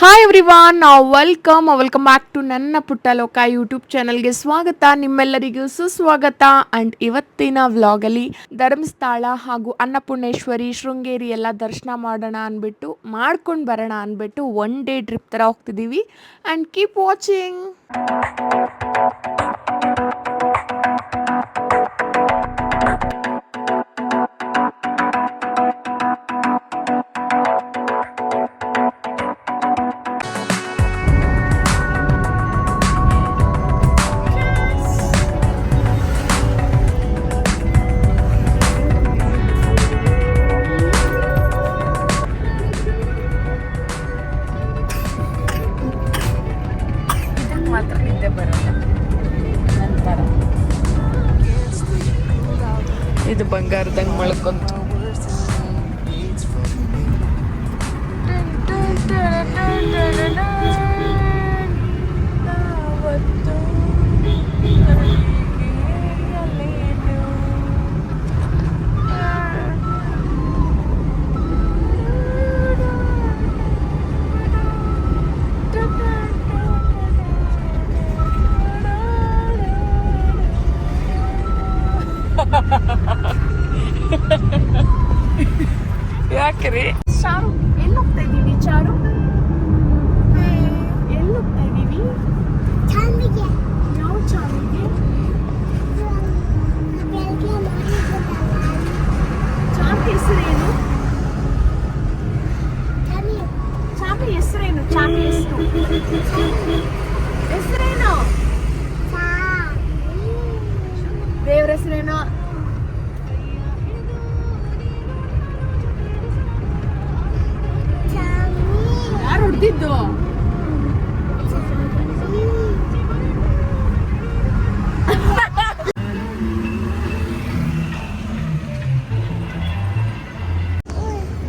Hi everyone, welcome back to ನನ್ನ ಪುಟ್ಟ ಲೋಕ ಯೂಟ್ಯೂಬ್ ಚಾನಲ್ಗೆ ಸ್ವಾಗತ. ನಿಮ್ಮೆಲ್ಲರಿಗೂ ಸುಸ್ವಾಗತ. ಆ್ಯಂಡ್ ಇವತ್ತಿನ ವ್ಲಾಗಲ್ಲಿ ಧರ್ಮಸ್ಥಳ ಹಾಗೂ ಅನ್ನಪೂರ್ಣೇಶ್ವರಿ ಶೃಂಗೇರಿ ಎಲ್ಲ ದರ್ಶನ ಮಾಡ್ಕೊಂಡು ಬರೋಣ ಅಂದ್ಬಿಟ್ಟು ಒನ್ ಡೇ ಟ್ರಿಪ್ ಥರ ಹೋಗ್ತಿದ್ದೀವಿ. And keep watching. ಮಾತ್ರ ನಿದ್ದೆ ಬರಲ್ಲ ನಂತರ ಇದು ಬಂಗಾರದಂಗೆ ಮಳ್ಕೊಂತು. ಯಾಕ್ರಿ ಚಾರು ಎಲ್ಲಿ ಹೋಗ್ತಾ ಇದ್ದೀವಿ? ಚಾರು ಎಲ್ಲಿ ಹೋಗ್ತಾ ಇದ್ದೀವಿ? ಯಾವ ಚಾರಿಗೆ? ಚಾರು ಹೆಸರೇನು? ಚಾರು ಹೆಸರೇನು? ಚಾರು ಹೆಸರೇನು? ದೇವ್ರ ಹೆಸರೇನು? ಯಾರು ಹೊಡೆದಿದ್ದು?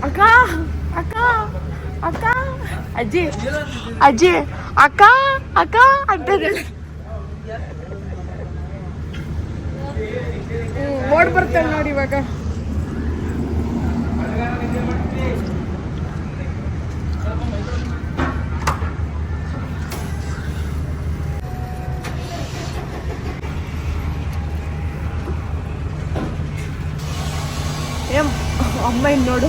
ಅಕ್ಕ ಅಕ್ಕ ಅಕ್ಕ ಅಜ್ಜಿ ಅಜ್ಜಿ ಅಕ್ಕ ಅಕ್ಕ ಅಂತ ಓಡ್ ಬರ್ತಾಳೆ ನೋಡಿ ಇವಾಗ. ಅಮ್ಮ ಇನ್ನು ನೋಡು.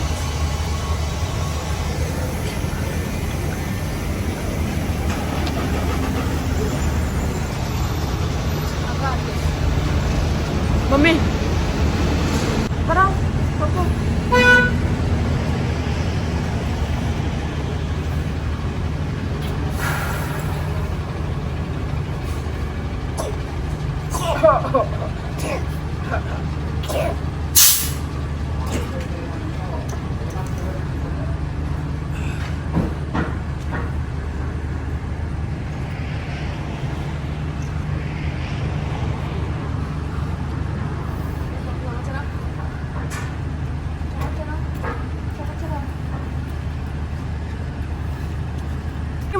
ಮಮ್ಮಿ ಬರ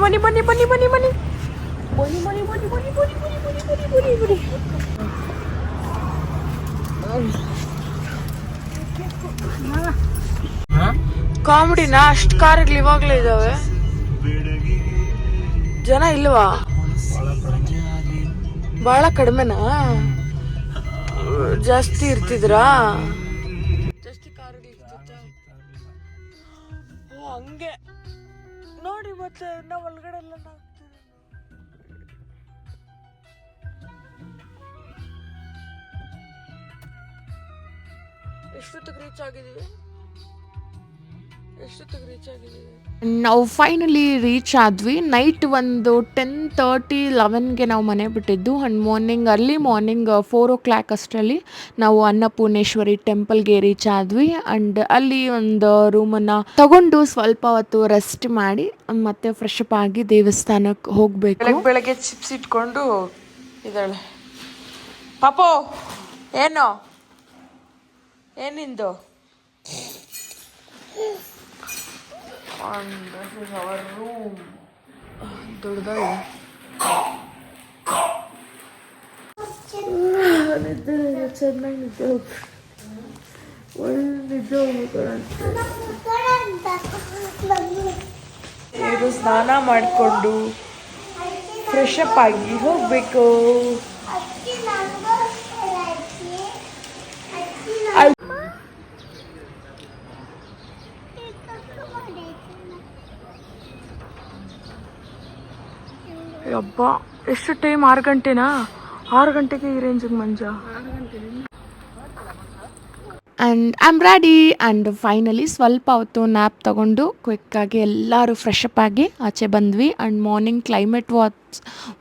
ಬನ್ನಿ ಬನ್ನಿ ಬನ್ನಿ ಬನ್ನಿ ಬನ್ನಿ ಬನ್ನಿ ಬನ್ನಿ ಬನ್ನಿ ಬನ್ನಿ ಬನ್ನಿ ಬನ್ನಿ ಬನ್ನಿ ಬನ್ನಿ ಬನ್ನಿ. ಕಾಮಿಡಿನ ಅಷ್ಟು ಕಾರುಗಳು ಇವಾಗಲೇ ಇದಾವೆ, ಜನ ಇಲ್ವಾ? ಬಹಳ ಕಡಿಮೆನಾ? ಜಾಸ್ತಿ ಇರ್ತಿದ್ರಾ? ಜಾಸ್ತಿ ಕಾರುಗಳು ಇರ್ತಿತ್ತ? ಓ ಹಂಗೆ ನೋಡಿ. ಮತ್ತೆ ನಾವು ಒಳಗಡೆ ಎಲ್ಲ ಎಷ್ಟೊತ್ತಿಗೆ ರೀಚ್ ಆಗಿದ್ದೀವಿ? ನಾವು ಫೈನಲಿ ರೀಚ್ ಆದ್ವಿ. ನೈಟ್ ಒಂದು 10:30, 11ಗೆ ನಾವು ಮನೆ ಬಿಟ್ಟಿದ್ದು. ಆ್ಯಂಡ್ ಅರ್ಲಿ ಮಾರ್ನಿಂಗ್ 4 o'clock ಅಷ್ಟರಲ್ಲಿ ನಾವು ಅನ್ನಪೂರ್ಣೇಶ್ವರಿ ಟೆಂಪಲ್ಗೆ ರೀಚ್ ಆದ್ವಿ. ಆ್ಯಂಡ್ ಅಲ್ಲಿ ಒಂದು ರೂಮನ್ನು ತಗೊಂಡು ಸ್ವಲ್ಪ ಹೊತ್ತು ರೆಸ್ಟ್ ಮಾಡಿ ಮತ್ತೆ ಫ್ರೆಶ್ ಅಪ್ ಆಗಿ ದೇವಸ್ಥಾನಕ್ಕೆ ಹೋಗಬೇಕು. ಬೆಳಗ್ಗೆ ಚಿಪ್ಸ್ ಇಟ್ಕೊಂಡು ಇದ್ದಾಳೆ. ಪಾಪು ಏನಿಂದು? And this is our room. ದೊಡ್ಡದಾಗಿದೆ. ಚೆನ್ನಾಗಿ ನಿದ್ದೆ ಒಳ್ಳೆ ನಿದ್ದೆ ಹೋಗ್ಬೇಕು. ಎಲ್ಲರೂ ಸ್ನಾನ ಮಾಡಿಕೊಂಡು ಫ್ರೆಶ್ ಅಪ್ ಆಗಿ ಹೋಗಬೇಕು. ಅಬ್ಬಾ ಎಷ್ಟು ಟೈಮ್? 6 ಗಂಟೆನಾ? 6 ಗಂಟೆಗೆ ಈ ರೇಂಜಿಗೆ ಮಂಜ. And I am ready. And finally ಸ್ವಲ್ಪ ಹೊತ್ತು ನ್ಯಾಪ್ ತೊಗೊಂಡು ಕ್ವಿಕ್ಕಾಗಿ ಎಲ್ಲರೂ ಫ್ರೆಶ್ ಅಪ್ ಆಗಿ ಆಚೆ ಬಂದ್ವಿ. And morning climate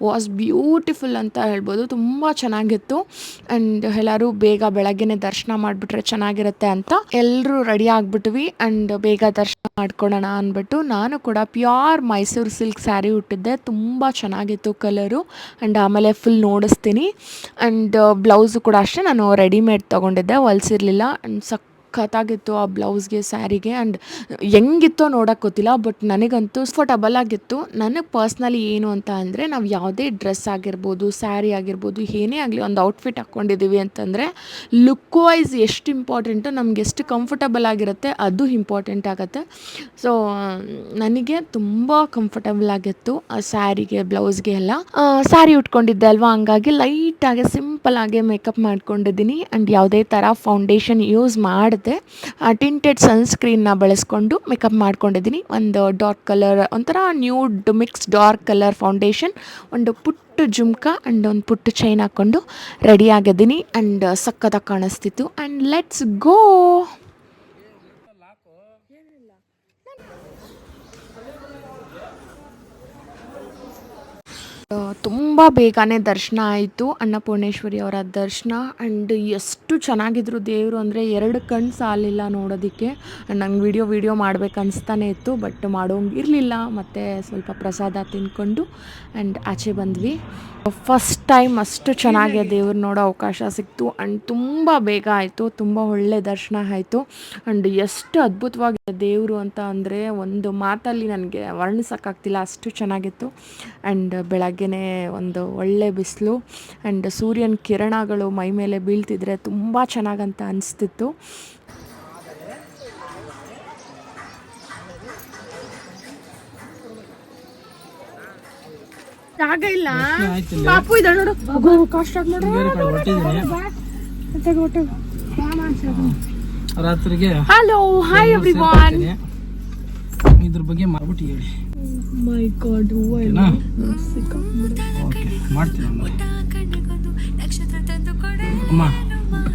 was beautiful ಅಂತ ಹೇಳ್ಬೋದು. ತುಂಬ ಚೆನ್ನಾಗಿತ್ತು. ಆ್ಯಂಡ್ ಎಲ್ಲರೂ ಬೇಗ ಬೆಳಗ್ಗೆನೆ ದರ್ಶನ ಮಾಡಿಬಿಟ್ರೆ ಚೆನ್ನಾಗಿರುತ್ತೆ ಅಂತ ಎಲ್ಲರೂ ರೆಡಿ ಆಗಿಬಿಟ್ವಿ. ಆ್ಯಂಡ್ ಬೇಗ ದರ್ಶನ ಮಾಡ್ಕೊಳ್ಳೋಣ ಅಂದ್ಬಿಟ್ಟು ನಾನು ಕೂಡ ಪ್ಯೂರ್ ಮೈಸೂರು ಸಿಲ್ಕ್ ಸ್ಯಾರಿ ಉಟ್ಟಿದ್ದೆ. ತುಂಬ ಚೆನ್ನಾಗಿತ್ತು ಕಲರು. ಆ್ಯಂಡ್ ಆಮೇಲೆ ಫುಲ್ ನೋಡಿಸ್ತೀನಿ. ಆ್ಯಂಡ್ ಬ್ಲೌಸು ಕೂಡ ಅಷ್ಟೇ ನಾನು ರೆಡಿಮೇಡ್ ತೊಗೊಂಡಿದ್ದೆ, ಹೊಲಿಸಿರ್ಲಿಲ್ಲ. ಆ್ಯಂಡ್ ಸಖತ್ತಾಗಿತ್ತು ಆ ಬ್ಲೌಸ್ಗೆ, ಸ್ಯಾರಿಗೆ. ಆ್ಯಂಡ್ ಹೆಂಗಿತ್ತೋ ನೋಡೋಕ್ಕೆ ಗೊತ್ತಿಲ್ಲ, ಬಟ್ ನನಗಂತೂ ಕಂಫರ್ಟಬಲ್ ಆಗಿತ್ತು. ನನಗೆ ಪರ್ಸ್ನಲಿ ಏನು ಅಂತ ಅಂದರೆ, ನಾವು ಯಾವುದೇ ಡ್ರೆಸ್ ಆಗಿರ್ಬೋದು, ಸ್ಯಾರಿ ಆಗಿರ್ಬೋದು, ಏನೇ ಆಗಲಿ ಒಂದು ಔಟ್ಫಿಟ್ ಹಾಕ್ಕೊಂಡಿದ್ದೀವಿ ಅಂತಂದರೆ ಲುಕ್ ವೈಸ್ ಎಷ್ಟು ಇಂಪಾರ್ಟೆಂಟು, ನಮ್ಗೆ ಎಷ್ಟು ಕಂಫರ್ಟಬಲ್ ಆಗಿರುತ್ತೆ ಅದು ಇಂಪಾರ್ಟೆಂಟ್ ಆಗುತ್ತೆ. ಸೊ ನನಗೆ ತುಂಬ ಕಂಫರ್ಟಬಲ್ ಆಗಿತ್ತು ಆ ಸ್ಯಾರಿಗೆ, ಬ್ಲೌಸ್ಗೆ ಎಲ್ಲ. ಸ್ಯಾರಿ ಉಟ್ಕೊಂಡಿದ್ದೆ ಅಲ್ವಾ, ಹಂಗಾಗಿ ಲೈಟಾಗಿ ಸಿಂಪಲ್ಲಾಗಿ ಮೇಕಪ್ ಮಾಡ್ಕೊಂಡಿದ್ದೀನಿ. ಆ್ಯಂಡ್ ಯಾವುದೇ ಥರ ಫೌಂಡೇಶನ್ ಯೂಸ್ ಮಾಡಿದೆ. ಟಿಂಟೆಡ್ ಸನ್ಸ್ಕ್ರೀನ್ನ ಬಳಸ್ಕೊಂಡು ಮೇಕಪ್ ಮಾಡ್ಕೊಂಡಿದ್ದೀನಿ. ಒಂದು ಡಾರ್ಕ್ ಕಲರ್, ಒಂಥರ nude mix dark colour foundation, ಒಂದು ಪುಟ್ಟ ಜುಮ್ಕ ಆ್ಯಂಡ್ ಒಂದು ಪುಟ್ಟ ಚೈನ್ ಹಾಕ್ಕೊಂಡು ರೆಡಿ ಆಗಿದ್ದೀನಿ. ಆ್ಯಂಡ್ ಸಖತ್ತಾಗಿ ಕಾಣಿಸ್ತಿತ್ತು. And let's go. ತುಂಬ ಬೇಗನೆ ದರ್ಶನ ಆಯಿತು, ಅನ್ನಪೂರ್ಣೇಶ್ವರಿ ಅವರ ದರ್ಶನ. ಆ್ಯಂಡ್ ಎಷ್ಟು ಚೆನ್ನಾಗಿದ್ರು ದೇವರು ಅಂದರೆ 2 ಕಣ್ಣು ಸಾಲಿಲ್ಲ ನೋಡೋದಕ್ಕೆ. ನಂಗೆ ವಿಡಿಯೋ ಮಾಡ್ಬೇಕು ಅನಿಸ್ತಾನೆ ಇತ್ತು, ಬಟ್ ಮಾಡೋಂಗಿರಲಿಲ್ಲ. ಮತ್ತು ಸ್ವಲ್ಪ ಪ್ರಸಾದ ತಿಂದ್ಕೊಂಡು ಆ್ಯಂಡ್ ಆಚೆ ಬಂದ್ವಿ. ಫಸ್ಟ್ ಟೈಮ್ ಅಷ್ಟು ಚೆನ್ನಾಗಿ ದೇವ್ರು ನೋಡೋ ಅವಕಾಶ ಸಿಕ್ತು. ಆ್ಯಂಡ್ ತುಂಬ ಬೇಗ ಆಯಿತು, ತುಂಬ ಒಳ್ಳೆ ದರ್ಶನ ಆಯಿತು. ಆ್ಯಂಡ್ ಎಷ್ಟು ಅದ್ಭುತವಾಗಿದೆ ದೇವರು ಅಂತ ಅಂದರೆ ಒಂದು ಮಾತಲ್ಲಿ ನನಗೆ ವರ್ಣಿಸೋಕ್ಕಾಗ್ತಿಲ್ಲ, ಅಷ್ಟು ಚೆನ್ನಾಗಿತ್ತು. ಆ್ಯಂಡ್ ಬೆಳಗ್ಗೆನೇ ಒಂದು ಒಳ್ಳೆ ಬಿಸಿಲು ಆ್ಯಂಡ್ ಸೂರ್ಯನ ಕಿರಣಗಳು ಮೈ ಮೇಲೆ ಬೀಳ್ತಿದ್ರೆ ತುಂಬ ಚೆನ್ನಾಗಂತ ಅನಿಸ್ತಿತ್ತು. ಜಾಗ ಇಲ್ಲ ಪಾಪು ಇದೆ ನೋಡು, ಕಷ್ಟ ರಾತ್ರಿಗೆ. Hello, hi everyone. ಇದ್ರ ಬಗ್ಗೆ ಮಾಡ್ಬಿಟ್ಟು ಹೇಳಿ. ಮೈ ಗಾಡ್, ಮಾಡ್ತೀನಿ ಅಮ್ಮ.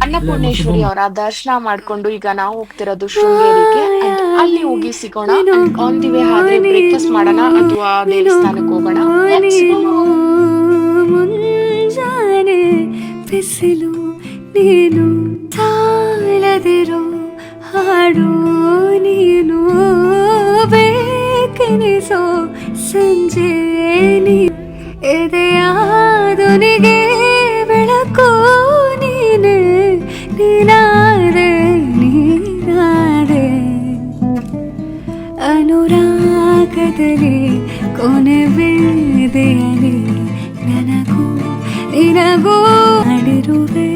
ಅನ್ನಪೂರ್ಣೇಶ್ವರಿ ಅವರ ದರ್ಶನ ಮಾಡ್ಕೊಂಡು ಈಗ ನಾವು ಹೋಗ್ತಿರೋದು ಶೃಂಗೇರಿಗೆ. ಅಲ್ಲಿ ಹೋಗಿ ಸಿಗೋಣ. ಆನ್ ದಿ ವೇ ಆದ್ರೆ ಬ್ರೇಕ್ಫಾಸ್ಟ್ ಮಾಡೋಣ ಅಥವಾ ದೇವಸ್ಥಾನಕ್ಕೆ ಹೋಗೋಣ. ಮುಂಜಾನೆ ಬಿಸಿಲು ನೀನು, ಸಾಲದಿರೋ ಹಾಡು ನೀನು, ಬೇಕೆನಿಸೋ ಸಂಜೆ ನೀ, ಎದೆಯಾದುನಿಗೆ ಬೆಳಕು ನೀನೆ, ನೀನಾದೆ ನೀನಾದೆ. ಅನುರಾಗದಲ್ಲಿ ಕೊನೆ ಬೇದೆಯಲ್ಲಿ ನನಗೂ ನಿನಗೂ ಮಾಡಿರುವೆ.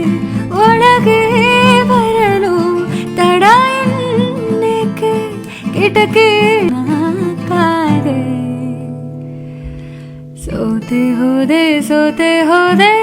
ಒಳಗೆ ಬರಲು ತಡ ಎನ್ನೇಕೆ, ಕಿಟಕಿ ಕಾದೆ. ಸೋತೆ ಹೋದೆ ಸೋತೆ ಹೋದೆ.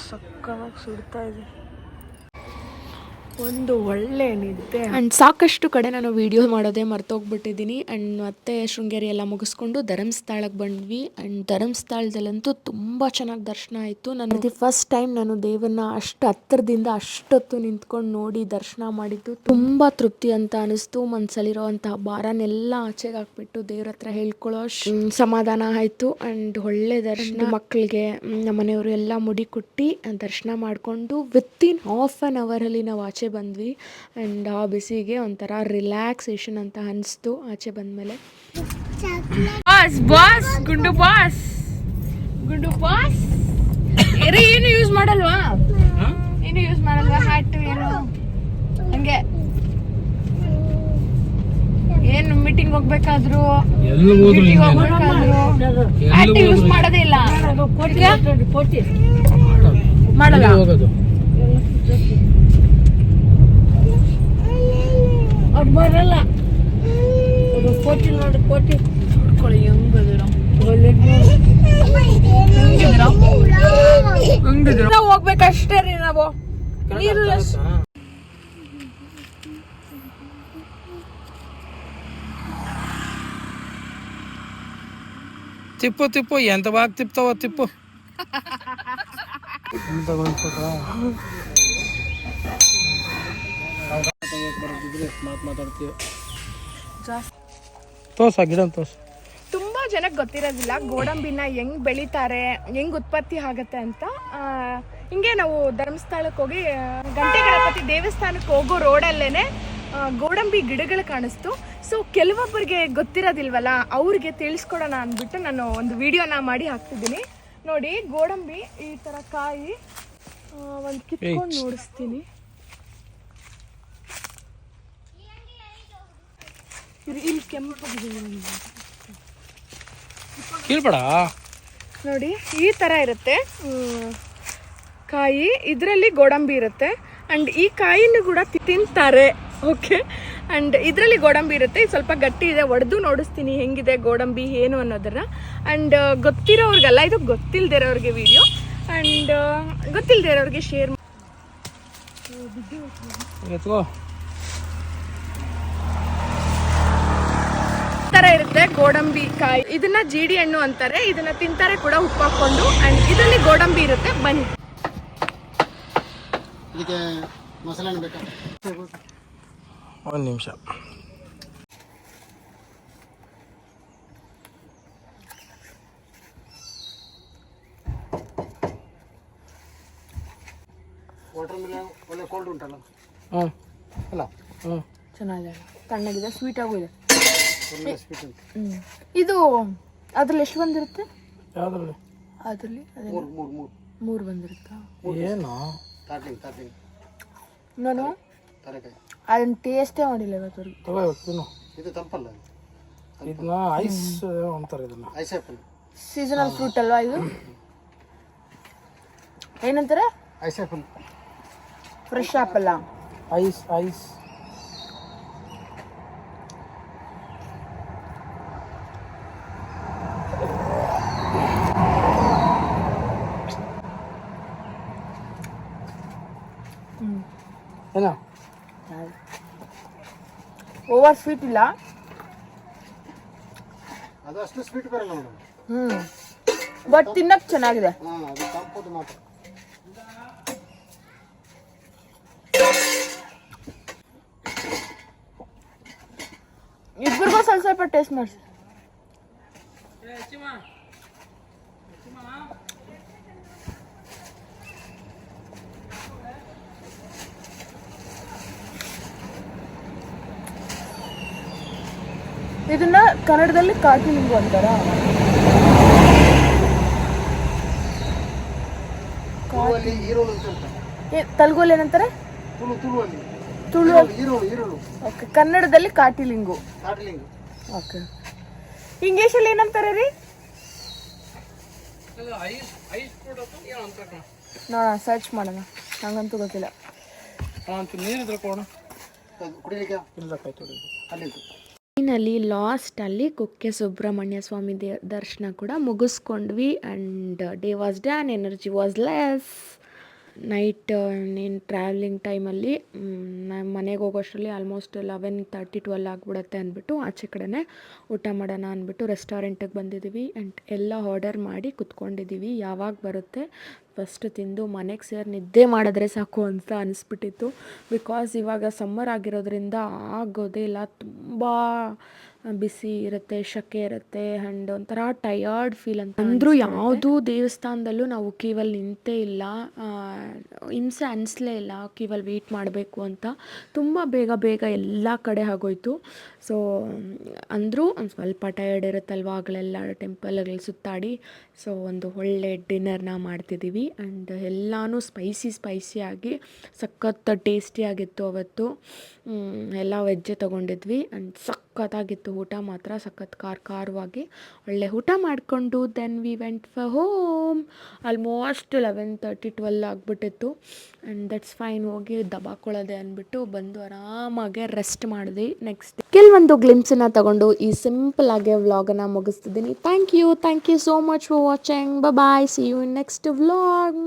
ಸಕ್ಕತ್ತಾಗಿ ಸುಡ್ತಾ ಇದೆ. ಒಂದು ಒಳ್ಳೆ ನಿದ್ದೆ. ಆ್ಯಂಡ್ ಸಾಕಷ್ಟು ಕಡೆ ನಾನು ವೀಡಿಯೋ ಮಾಡೋದೇ ಮರ್ತೋಗ್ಬಿಟ್ಟಿದ್ದೀನಿ. ಆ್ಯಂಡ್ ಮತ್ತೆ ಶೃಂಗೇರಿ ಎಲ್ಲ ಮುಗಿಸ್ಕೊಂಡು ಧರ್ಮಸ್ಥಳಕ್ಕೆ ಬಂದ್ವಿ. ಆ್ಯಂಡ್ ಧರ್ಮಸ್ಥಳದಲ್ಲಂತೂ ತುಂಬ ಚೆನ್ನಾಗಿ ದರ್ಶನ ಆಯಿತು. ನನಗೆ ಫಸ್ಟ್ ಟೈಮ್ ನಾನು ದೇವರನ್ನ ಅಷ್ಟು ಹತ್ತಿರದಿಂದ ಅಷ್ಟೊತ್ತು ನಿಂತ್ಕೊಂಡು ನೋಡಿ ದರ್ಶನ ಮಾಡಿದ್ದು ತುಂಬ ತೃಪ್ತಿ ಅಂತ ಅನಿಸ್ತು. ಮನಸ್ಸಲ್ಲಿರೋವಂತಹ ಭಾರನೆಲ್ಲ ಆಚೆಗೆ ಹಾಕ್ಬಿಟ್ಟು ದೇವ್ರ ಹತ್ರ ಹೇಳ್ಕೊಳ್ಳೋ ಸಮಾಧಾನ ಆಯಿತು. ಆ್ಯಂಡ್ ಒಳ್ಳೆ ದರ್ಶನ. ಮಕ್ಕಳಿಗೆ ನಮ್ಮ ಮನೆಯವರು ಎಲ್ಲ ಮುಡಿ ಕುಟ್ಟಿ ದರ್ಶನ ಮಾಡಿಕೊಂಡು ವಿತಿನ್ ಹಾಫ್ ಆನ್ ಅವರಲ್ಲಿ ನಾವು ಆಚೆ ಬಂದ್ವಿ. ಆ್ಯಂಡ್ ಆ ಬಿಸಿಗೆ ಒಂಥರ ರಿಲ್ಯಾಕ್ಸೇಷನ್ ಅಂತ ಅನಿಸ್ತು ಆಚೆ ಬಂದಮೇಲೆ. ಬಾಸ್ ಬಾಸ್ ಗುಂಡು ಬಾಸ್ ಗುಂಡು ಬಾಸ್ ಏನು ಯೂಸ್ ಮಾಡಲ್ವಾ? ಏನು ಯೂಸ್ ಮಾಡಲ್ವಾ ಹ್ಯಾಟ್ ಏನು ಹಂಗೆ? ಏನು ಮೀಟಿಂಗ್ ಹೋಗ್ಬೇಕಾದ್ರು ಹ್ಯಾಟ್ ಯೂಸ್ ಮಾಡೋದೇ ಇಲ್ಲ ಮಾಡಲ್ಲ. ಅವ್ರು ಬರಲ್ಲ. ಕೋಟಿ ನೋಡಿ ಕೋಟಿ ನೋಡ್ಕೊಳ್ಳಿ ನಾವು ಹೋಗ್ಬೇಕಷ್ಟೇ ರೀ ನಾವು. ನೀರು ತಿಪ್ಪು ತಿಪ್ಪು ಎಂತ ಬಾಗ್ ತಿಪ್ತಾವ ತಿಪ್ಪು. ಮಾತಾಡ್ತೀವಿ ತೋರ್ಸ ಗಿಡ ತೋರ್ಸ. ತುಂಬಾ ಜನಕ್ಕೆ ಗೊತ್ತಿರೋದಿಲ್ಲ ಗೋಡಂಬಿನ ಹೆಂಗ್ ಬೆಳಿತಾರೆ, ಹೆಂಗ್ ಉತ್ಪತ್ತಿ ಆಗತ್ತೆ ಅಂತ. ಹಿಂಗೆ ನಾವು ಧರ್ಮಸ್ಥಳಕ್ಕೆ ಹೋಗಿ ಗಂಟೆ ಗಣಪತಿ ದೇವಸ್ಥಾನಕ್ಕೆ ಹೋಗೋ ರೋಡಲ್ಲೇನೆ ಗೋಡಂಬಿ ಗಿಡಗಳು ಕಾಣಿಸ್ತು. ಸೊ ಕೆಲವೊಬ್ಬರಿಗೆ ಗೊತ್ತಿರೋದಿಲ್ವಲ್ಲ, ಅವ್ರಿಗೆ ತಿಳಿಸ್ಕೊಡೋಣ ಅಂದ್ಬಿಟ್ಟು ನಾನು ಒಂದು ವಿಡಿಯೋನ ಮಾಡಿ ಹಾಕ್ತಿದ್ದೀನಿ. ನೋಡಿ ಗೋಡಂಬಿ ಈ ಥರ ಕಾಯಿ ಒಂದು ಕಿತ್ಕೊಂಡು ನೋಡಿಸ್ತೀನಿ. ಇಲ್ಲಿ ಕೆಂಪು ಕೀಳ್ಬೇಡ ನೋಡಿ, ಈ ಥರ ಇರುತ್ತೆ ಕಾಯಿ. ಇದರಲ್ಲಿ ಗೋಡಂಬಿ ಇರುತ್ತೆ ಆ್ಯಂಡ್ ಈ ಕಾಯಿನೂ ಕೂಡ ತಿಂತಾರೆ. ಓಕೆ, ಆ್ಯಂಡ್ ಇದರಲ್ಲಿ ಗೋಡಂಬಿ ಇರುತ್ತೆ. ಸ್ವಲ್ಪ ಗಟ್ಟಿ ಇದೆ, ಒಡೆದು ನೋಡಿಸ್ತೀನಿ ಹೆಂಗಿದೆ ಗೋಡಂಬಿ ಏನು ಅನ್ನೋದನ್ನ. ಆ್ಯಂಡ್ ಗೊತ್ತಿರೋರ್ಗೆಲ್ಲ ಇದು, ಗೊತ್ತಿಲ್ಲದೆ ಇರೋರಿಗೆ ವಿಡಿಯೋ, ಆ್ಯಂಡ್ ಗೊತ್ತಿಲ್ಲದೆ ಇರೋರಿಗೆ ಶೇರ್ ಎತ್ಕೋ. ತರ ಇರುತ್ತೆ ಗೋಡಂಬಿ ಕಾಯಿ. ಇದನ್ನ ಜೀಡಿ ಹಣ್ಣು ಅಂತಾರೆ, ಇದನ್ನ ತಿಂತಾರೆ ಕೂಡ ಉಪ್ಪು ಹಾಕೊಂಡು. ಅಂಡ್ ಇದರಲ್ಲಿ ಗೋಡಂಬಿ ಇರುತ್ತೆ. ಬನ್ನಿ ಇದಕ್ಕೆ ಮಸಾಲೆ ಬೇಕಾ? ಒಂದು ನಿಮಿಷ. ವಾಟರ್ ಮಿಲನ್ ಒಳ್ಳೆ ಕೋಲ್ಡ್ ಉಂಟಲ್ಲ ಹ್ಞೂ ಅಲ್ಲ? ಹ್ಞೂ ಚೆನ್ನಾಗಿದೆ, ತಣ್ಣಗಿದೆ, ಸ್ವೀಟ್ ಆಗೂ ಇದೆ. ಒಳ್ಳೆ ಸ್ವೀಟ್ ಉಂಟು. ಇದು ಅದ್ರಲ್ಲಿ ಎಷ್ಟು ಬಂದಿರುತ್ತೆ? ಯಾವ್ದ್ರಲ್ಲಿ? ಅದ್ರಲ್ಲಿ ಮೂರು ಮೂರು ಮೂರು ಮೂರು ಬಂದಿರುತ್ತಾ? ಏನು ತಾಟ್ಲಿಂಗ್ ತಾಟ್ಲಿಂಗ್ ನಾನು ತರಕಾಯಿ ಅದನ್ನ ಟೇಸ್ಟೇ ಮಾಡಿಲ್ಲ ಇವತ್ತವರೆಗೆ. ತಗೋ ಇವತ್ತು ಇದು ತಂಪಲ್ಲ, ಇದನ್ನ ಐಸ್ ಅಂತಾರೆ. ಇದನ್ನ ಐಸ್ ಆ್ಯಪಲ್. ಸೀಸನಲ್ ಫ್ರೂಟ್ ಅಲ್ವಾ ಇದು? ಏನಂತಾರೆ? Ice apple. ಫ್ರೆಶ್ ಆಪಲ್ಲ? Ice ice. ಏನ ಓವರ್ ಸ್ವೀಟ್ ಇಲ್ಲ. ಅದು ಅಷ್ಟು ಸ್ವೀಟ್ ಬರಲ್ಲ ಮೇಡಮ್. ಬಟ್ ತಿನ್ನಕ್ ಚೆನ್ನಾಗಿದೆ. ಹಾಂ, ಅದು ತಂಪದು ಮಾತ್ರ. ಇಬ್ಬರಿಗೂ ಸ್ವಲ್ಪ ಸ್ವಲ್ಪ ಟೇಸ್ಟ್ ಮಾಡಿಸಿ. ಇದನ್ನ ಕನ್ನಡದಲ್ಲಿ ಕಾಟಿ ಲಿಂಬು ಅಂತಾರ? ತುಳುವಲ್ಲಿ ಈರೋಳು ಅಂತ ಉಂಟು. ತೆಲುಗಲ್ಲಿ ಏನಂತಾರೆ? ತುಳುವಲ್ಲಿ ತುಳು ಈರೋಳು ಈರೋಳು. ಓಕೆ, ಕನ್ನಡದಲ್ಲಿ ಕಾಟಿಲಿಂಗು. ತಾಟ್ಲಿಂಗ್. ಓಕೆ, ಇಂಗ್ಲೀಷಲ್ಲಿ ಏನಂತಾರೆ ರೀ? ನೋಡೋಣ, ಸರ್ಚ್ ಮಾಡೋಣ, ನಂಗಂತೂ ಗೊತ್ತಿಲ್ಲ. ನೀರಿದ್ರೆ ಕೊಡೋಣ. ಕುಡಿಲಿಕ್ಕೆ ಇಲ್ಲ ಕೈ ತೊಳಿ ಅಲ್ಲಿ ಫೈನಲಿ ಲಾಸ್ಟಲ್ಲಿ ಕುಕ್ಕೆ ಸುಬ್ರಹ್ಮಣ್ಯ ಸ್ವಾಮಿ ದರ್ಶನ ಕೂಡ ಮುಗಿಸ್ಕೊಂಡ್ವಿ. And day was done, energy was less. Night ನೀನು ಟ್ರಾವೆಲಿಂಗ್ ಟೈಮಲ್ಲಿ ನಾನು ಮನೆಗೆ ಹೋಗೋಷ್ಟರಲ್ಲಿ ಆಲ್ಮೋಸ್ಟ್ 11:30 12 ಆಗಿಬಿಡುತ್ತೆ ಅಂದ್ಬಿಟ್ಟು ಆಚೆ ಕಡೆನೇ ಊಟ ಮಾಡೋಣ ಅಂದ್ಬಿಟ್ಟು ರೆಸ್ಟೋರೆಂಟಿಗೆ ಬಂದಿದ್ದೀವಿ. ಆ್ಯಂಡ್ ಎಲ್ಲ ಆರ್ಡರ್ ಮಾಡಿ ಕುತ್ಕೊಂಡಿದ್ದೀವಿ. ಯಾವಾಗ ಬರುತ್ತೆ ಫಸ್ಟ್ ತಿಂದು ಮನೆಗೆ ಸೇರಿ ನಿದ್ದೆ ಮಾಡಿದ್ರೆ ಸಾಕು ಅಂತ ಅನಿಸ್ಬಿಟ್ಟಿತ್ತು. ಬಿಕಾಸ್ ಇವಾಗ ಸಮ್ಮರ್ ಆಗಿರೋದ್ರಿಂದ ಆಗೋದೇ ಇಲ್ಲ, ತುಂಬ ಬಿಸಿ ಇರುತ್ತೆ, ಶೆಕೆ ಇರುತ್ತೆ ಆ್ಯಂಡ್ ಒಂಥರ ಟಯರ್ಡ್ ಫೀಲ್ ಅಂತ ಅಂದರೂ ಯಾವುದೂ ದೇವಸ್ಥಾನದಲ್ಲೂ ನಾವು ಕ್ಯೂವಲ್ಲಿ ನಿಂತೇ ಇಲ್ಲ. ಹಿಂಸೆ ಅನಿಸ್ಲೇ ಇಲ್ಲ ಕ್ಯೂವಲ್ಲಿ ವೆಯ್ಟ್ ಮಾಡಬೇಕು ಅಂತ. ತುಂಬ ಬೇಗ ಎಲ್ಲ ಕಡೆ ಆಗೋಯ್ತು. ಸೊ ಅಂದರೂ ಒಂದು ಸ್ವಲ್ಪ ಟಯರ್ಡ್ ಇರುತ್ತಲ್ವ, ಆಗಲೆಲ್ಲ ಟೆಂಪಲ್ಗಳು ಸುತ್ತಾಡಿ. ಸೊ ಒಂದು ಒಳ್ಳೆ ಡಿನ್ನರ್ನ ಮಾಡ್ತಿದ್ದೀವಿ ಆ್ಯಂಡ್ ಎಲ್ಲನೂ ಸ್ಪೈಸಿಯಾಗಿ ಸಖತ್ ಟೇಸ್ಟಿಯಾಗಿತ್ತು ಅವತ್ತು. ಎಲ್ಲ ವೆಜ್ಜೇ ತೊಗೊಂಡಿದ್ವಿ ಆ್ಯಂಡ್ ಸಖತ್ತಾಗಿತ್ತು ಊಟ ಮಾತ್ರ, ಸಖತ್ ಖಾರವಾಗಿ ಒಳ್ಳೆ ಊಟ ಮಾಡಿಕೊಂಡು then we went for home. Almost 11:30-12 ಆಗಿಬಿಟ್ಟಿತ್ತು ಆ್ಯಂಡ್ ದಟ್ಸ್ ಫೈನ್. ಹೋಗಿ ದಬಾಕೊಳ್ಳೋದೆ ಅಂದ್ಬಿಟ್ಟು ಬಂದು ಆರಾಮಾಗೆ ರೆಸ್ಟ್ ಮಾಡಿದ್ವಿ. ನೆಕ್ಸ್ಟ್ ಕೆಲವೊಂದು ಗ್ಲಿಮ್ಸನ್ನು ತಗೊಂಡು ಈ ಸಿಂಪಲ್ಲಾಗೆ ವ್ಲಾಗನ್ನು ಮುಗಿಸ್ತಿದ್ದೀನಿ. Thank you so much for watching. Bye, see you in next vlog.